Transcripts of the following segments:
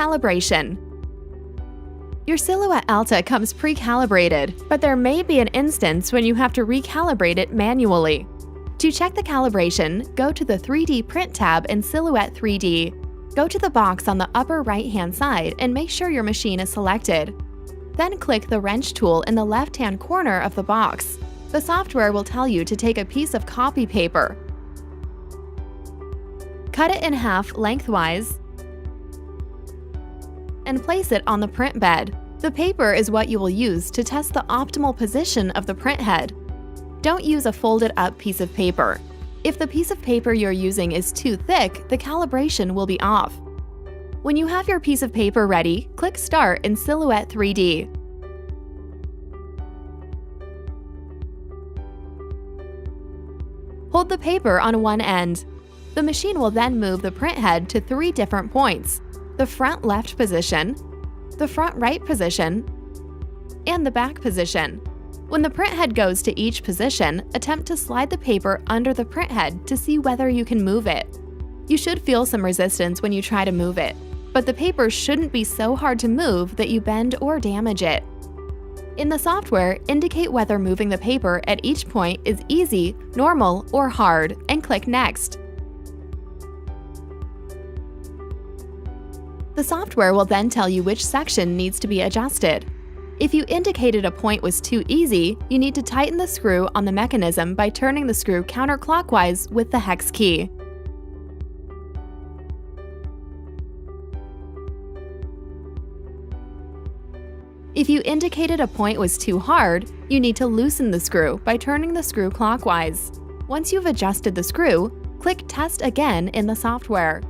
Calibration. Your Silhouette Alta comes pre-calibrated, but there may be an instance when you have to recalibrate it manually. To check the calibration, go to the 3D Print tab in Silhouette 3D. Go to the box on the upper right-hand side and make sure your machine is selected. Then click the wrench tool in the left-hand corner of the box. The software will tell you to take a piece of copy paper, cut it in half lengthwise, and place it on the print bed. The paper is what you will use to test the optimal position of the print head. Don't use a folded up piece of paper. If the piece of paper you're using is too thick, the calibration will be off. When you have your piece of paper ready, click Start in Silhouette 3D. Hold the paper on one end. The machine will then move the print head to 3 different points: the front left position, the front right position, and the back position. When the print head goes to each position, attempt to slide the paper under the print head to see whether you can move it. You should feel some resistance when you try to move it, but the paper shouldn't be so hard to move that you bend or damage it. In the software, indicate whether moving the paper at each point is easy, normal, or hard, and click Next. The software will then tell you which section needs to be adjusted. If you indicated a point was too easy, you need to tighten the screw on the mechanism by turning the screw counterclockwise with the hex key. If you indicated a point was too hard, you need to loosen the screw by turning the screw clockwise. Once you've adjusted the screw, click Test again in the software.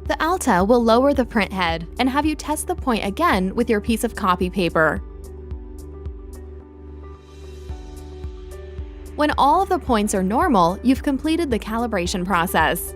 The Alta will lower the print head and have you test the point again with your piece of copy paper. When all of the points are normal, you've completed the calibration process.